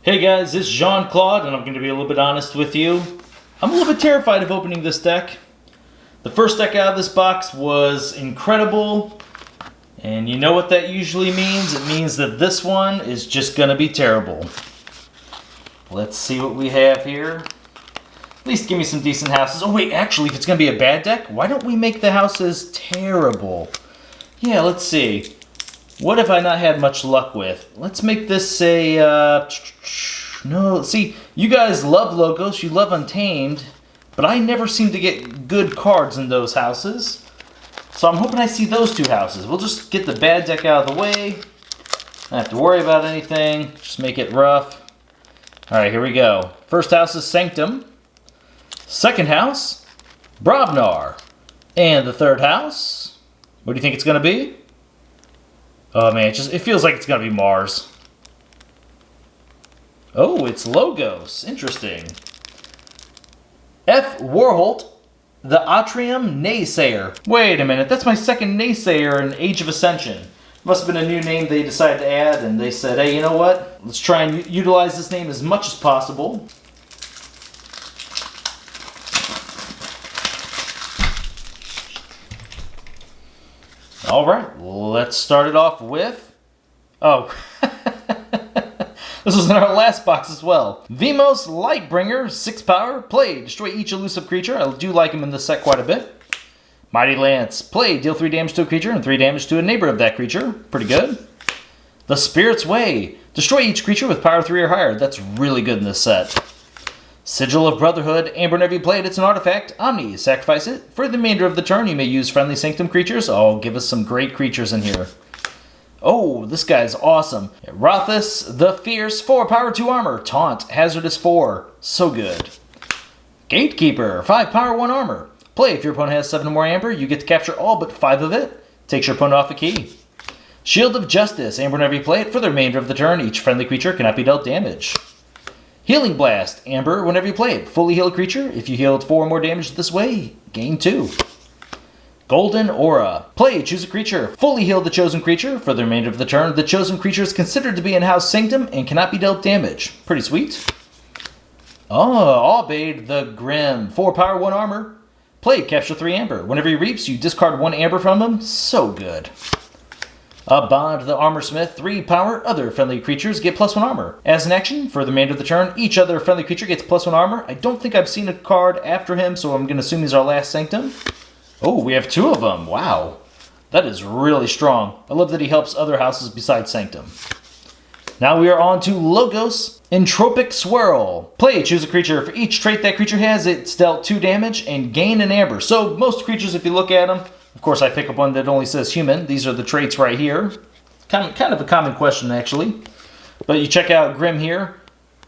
Hey guys, this is Jean-Claude, and I'm going to be a little bit honest with you. I'm a little bit terrified of opening this deck. The first deck out of this box was incredible, and you know what that usually means? It means that this one is just going to be terrible. Let's see what we have here. At least give me some decent houses. Oh wait, actually, if it's going to be a bad deck, why don't we make the houses terrible? Yeah, let's see. What have I not had much luck with? Let's make this a, no, see, you guys love logos, you love Untamed, but I never seem to get good cards in those houses. So I'm hoping I see those two houses. We'll just get the bad deck out of the way. Not have to worry about anything, just make it rough. Alright, here we go. First house is Sanctum. Second house, Brobnar. And the third house, what do you think it's going to be? Oh man, it feels like it's gonna be Mars. Oh, it's Logos. Interesting. F. Warholt, the Atrium Naysayer. Wait a minute, that's my second Naysayer in Age of Ascension. Must have been a new name they decided to add, and they said, hey, you know what? Let's try and utilize this name as much as possible. Alright, let's start it off with... Oh, this was in our last box as well. Vimos Lightbringer, 6 power, play, destroy each elusive creature. I do like him in this set quite a bit. Mighty Lance, play, deal 3 damage to a creature and 3 damage to a neighbor of that creature. Pretty good. The Spirit's Way, destroy each creature with power 3 or higher. That's really good in this set. Sigil of Brotherhood, Aember, whenever you play it, it's an artifact. Omni, sacrifice it. For the remainder of the turn, you may use friendly Sanctum creatures. Oh, give us some great creatures in here. Oh, this guy's awesome. Rothus, the Fierce, 4 power, 2 armor. Taunt, hazardous 4. So good. Gatekeeper, 5 power, 1 armor. Play, if your opponent has 7 or more Aember, you get to capture all but 5 of it. Takes your opponent off a key. Shield of Justice, Aember, whenever you play it, for the remainder of the turn, each friendly creature cannot be dealt damage. Healing Blast, Aember, whenever you play it. Fully heal a creature. If you healed 4 or more damage this way, gain 2. Golden Aura. Play, choose a creature. Fully heal the chosen creature. For the remainder of the turn, the chosen creature is considered to be in House Sanctum and cannot be dealt damage. Pretty sweet. Oh, Aubade the Grim. 4 power, 1 armor. Play, capture 3 Aember. Whenever he reaps, you discard 1 Aember from him. So good. Bond the Armorsmith, 3 power, other friendly creatures get +1 armor. As an action, for the remainder of the turn, each other friendly creature gets +1 armor. I don't think I've seen a card after him, so I'm going to assume he's our last Sanctum. Oh, we have 2 of them. Wow. That is really strong. I love that he helps other houses besides Sanctum. Now we are on to Logos, Entropic Swirl. Play, choose a creature. For each trait that creature has, it's dealt 2 damage and gain an Aember. So most creatures, if you look at them, of course, I pick up one that only says human. These are the traits right here. Kind of a common question, actually. But you check out Grim here,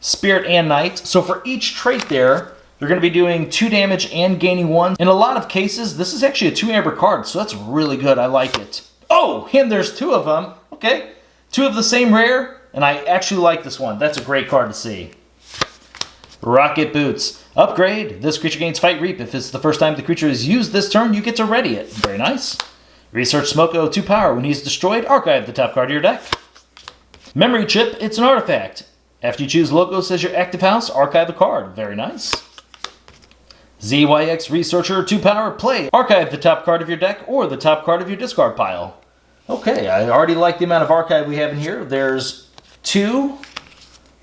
Spirit and Knight. So for each trait there, they're going to be doing 2 damage and gaining 1. In a lot of cases, this is actually a 2 Aember card, so that's really good. I like it. Oh, and there's 2 of them. Okay, 2 of the same rare, and I actually like this one. That's a great card to see. Rocket Boots. Upgrade. This creature gains Fight Reap. If it's the first time the creature is used this turn, you get to ready it. Very nice. Research Smoko, 2 power. When he's destroyed, archive the top card of your deck. Memory Chip. It's an artifact. After you choose Logos as your active house, archive a card. Very nice. ZYX Researcher, 2 power. Play. Archive the top card of your deck or the top card of your discard pile. Okay, I already like the amount of archive we have in here. There's 2,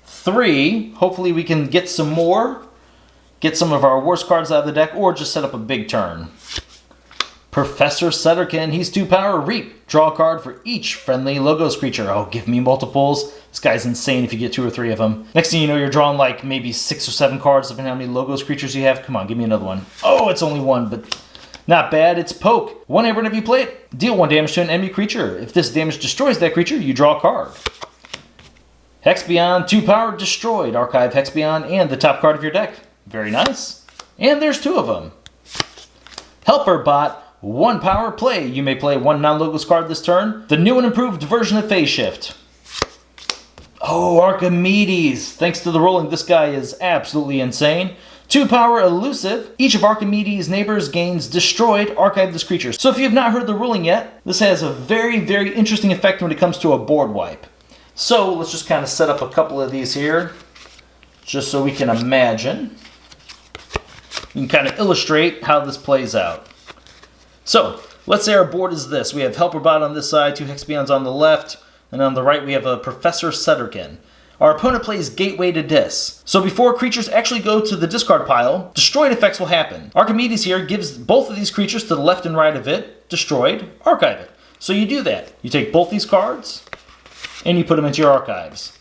3. Hopefully we can get some more. Get some of our worst cards out of the deck, or just set up a big turn. Professor Setterkin, he's 2 power, Reap. Draw a card for each friendly Logos creature. Oh, give me multiples. This guy's insane if you get 2 or 3 of them. Next thing you know, you're drawing like maybe 6 or 7 cards, depending on how many Logos creatures you have. Come on, give me another one. Oh, it's only 1, but not bad. It's Poke. 1 Aember whenever you play it. Deal 1 damage to an enemy creature. If this damage destroys that creature, you draw a card. Hexbion, 2 power, destroyed. Archive Hexbion and the top card of your deck. Very nice. And there's 2 of them. Helper Bot, 1 power, play. You may play 1 non-Logos card this turn. The new and improved version of Phase Shift. Oh, Archimedes. Thanks to the rolling, this guy is absolutely insane. 2 power, elusive. Each of Archimedes' neighbors gains destroyed. Archive this creature. So if you have not heard the ruling yet, this has a very, very interesting effect when it comes to a board wipe. So let's just kind of set up a couple of these here. just so we can imagine. You can kind of illustrate how this plays out. So, let's say our board is this. We have Helper Bot on this side, 2 Hexabions on the left, and on the right we have a Professor Setterkin. Our opponent plays Gateway to Dis. So before creatures actually go to the discard pile, destroyed effects will happen. Archimedes here gives both of these creatures to the left and right of it, destroyed, archive it. So you do that. You take both these cards, and you put them into your archives.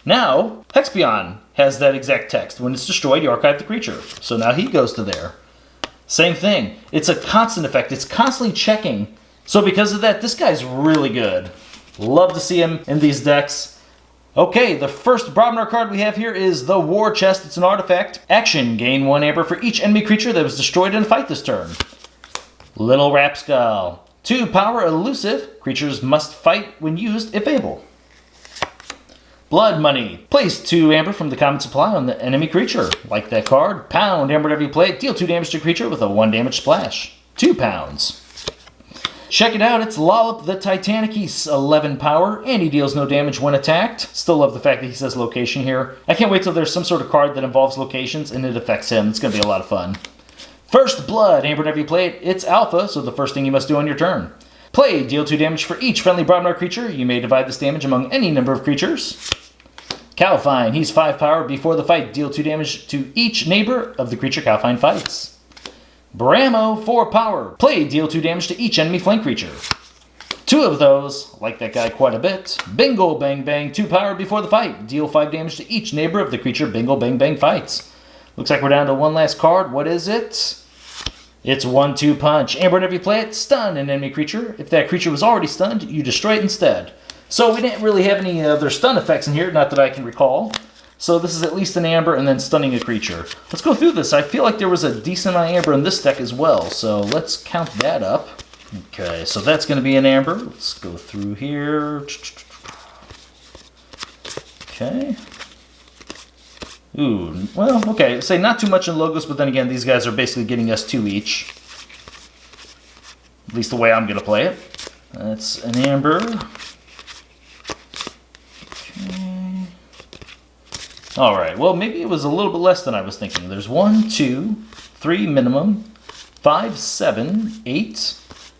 Now, Hexbion has that exact text. When it's destroyed, you archive the creature. So now he goes to there. Same thing. It's a constant effect. It's constantly checking. So because of that, this guy's really good. Love to see him in these decks. Okay, the first Brobnar card we have here is the War Chest. It's an artifact. Action, gain 1 Aember for each enemy creature that was destroyed in a fight this turn. Little Rapskull. 2 power, elusive. Creatures must fight when used if able. Blood Money. Place 2 Aember from the common supply on the enemy creature. Like that card. Pound Aember whenever you play it. Deal 2 damage to creature with a 1 damage splash. 2 pounds. Check it out, it's Lollop the Titanic. He's 11 power, and he deals no damage when attacked. Still love the fact that he says location here. I can't wait till there's some sort of card that involves locations and it affects him. It's going to be a lot of fun. First Blood, Aember whenever you play it, it's Alpha, so the first thing you must do on your turn. Play, deal 2 damage for each friendly Brobnar creature. You may divide this damage among any number of creatures. Calfine, he's 5 power. Before the fight, deal 2 damage to each neighbor of the creature Calfine fights. Bramo, 4 power. Play, deal 2 damage to each enemy flank creature. 2 of those, like that guy quite a bit. Bingo Bang Bang, 2 power. Before the fight, deal 5 damage to each neighbor of the creature Bingo Bang Bang fights. Looks like we're down to one last card. What is it? It's 1-2 Punch. Aember whenever you play it, stun an enemy creature. If that creature was already stunned, you destroy it instead. So we didn't really have any other stun effects in here, not that I can recall. So this is at least an Aember and then stunning a creature. Let's go through this. I feel like there was a decent amount of Aember in this deck as well, so let's count that up. Okay, so that's going to be an Aember. Let's go through here. Okay. Ooh, well, okay. Say not too much in Logos, but then again, these guys are basically getting us 2 each. At least the way I'm going to play it. That's an Aember. Alright, well maybe it was a little bit less than I was thinking. There's 1, 2, 3 minimum, 5, 7, 8,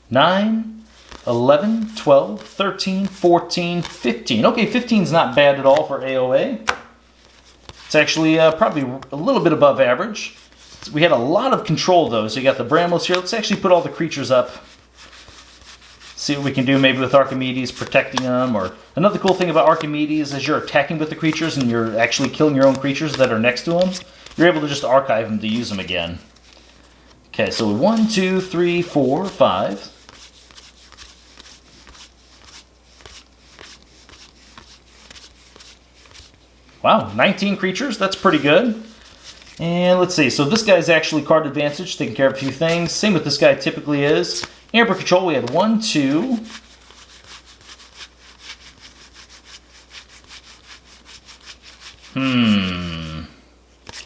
9, 11, 12, 13, 14, 15. Okay, 15's not bad at all for AOA. It's actually probably a little bit above average. We had a lot of control though, so you got the Bramos here. Let's actually put all the creatures up. See what we can do maybe with Archimedes, protecting them. Or another cool thing about Archimedes is you're attacking with the creatures and you're actually killing your own creatures that are next to them. You're able to just archive them to use them again. Okay, so 1, 2, 3, 4, 5. Wow, 19 creatures, that's pretty good. And let's see, so this guy's actually card advantage, taking care of a few things. Same with this guy typically is. Aember control, we had 1, 2.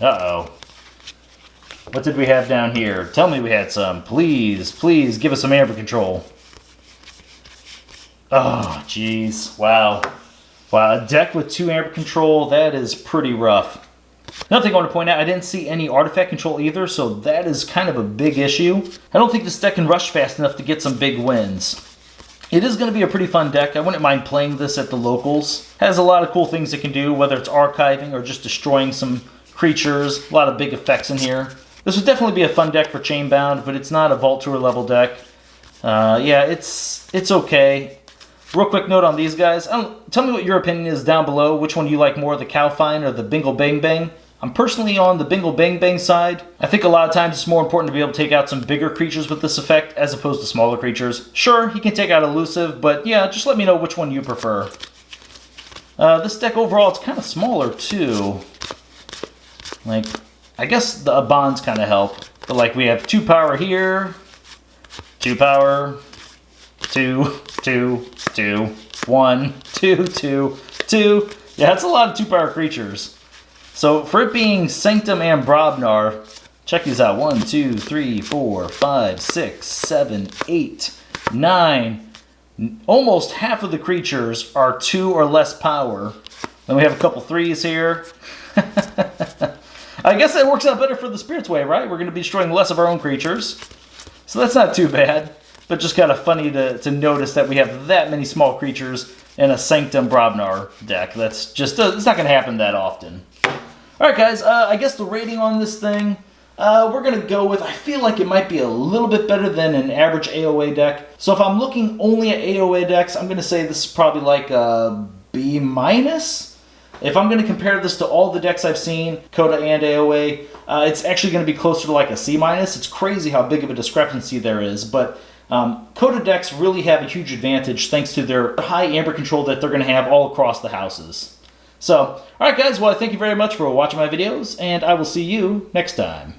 Uh-oh. What did we have down here? Tell me we had some. Please, please give us some Aember control. Oh, jeez. Wow. Wow, a deck with 2 Aember control, that is pretty rough. Another thing I want to point out, I didn't see any artifact control either, so that is kind of a big issue. I don't think this deck can rush fast enough to get some big wins. It is going to be a pretty fun deck. I wouldn't mind playing this at the locals. Has a lot of cool things it can do, whether it's archiving or just destroying some creatures. A lot of big effects in here. This would definitely be a fun deck for Chainbound, but it's not a Vault Tour level deck. Yeah, it's okay. Real quick note on these guys. Tell me what your opinion is down below. Which one do you like more, the Calfine or the Bingo Bang Bang? I'm personally on the Bingo Bang Bang side. I think a lot of times it's more important to be able to take out some bigger creatures with this effect as opposed to smaller creatures. Sure, he can take out Elusive, but yeah, just let me know which one you prefer. This deck overall, it's kind of smaller too. Like, I guess the bonds kind of help. But like we have 2 power here, 2 power, 2, 2, 2, 1, 2, 2, 2. Yeah, that's a lot of 2 power creatures. So for it being Sanctum and Brobnar, check these out. 1, 2, 3, 4, 5, 6, 7, 8, 9. Almost half of the creatures are 2 or less power. Then we have a couple 3s here. I guess that works out better for the Spirit's Way, right? We're going to be destroying less of our own creatures. So that's not too bad. But just kind of funny to notice that we have that many small creatures in a Sanctum Brobnar deck. That's just, it's not going to happen that often. Alright guys, I guess the rating on this thing, we're going to go with, I feel like it might be a little bit better than an average AOA deck. So if I'm looking only at AOA decks, I'm going to say this is probably like a B-. If I'm going to compare this to all the decks I've seen, Coda and AOA, it's actually going to be closer to like a C-. It's crazy how big of a discrepancy there is, but Coda decks really have a huge advantage thanks to their high Aember control that they're going to have all across the houses. So, alright guys, well, thank you very much for watching my videos, and I will see you next time.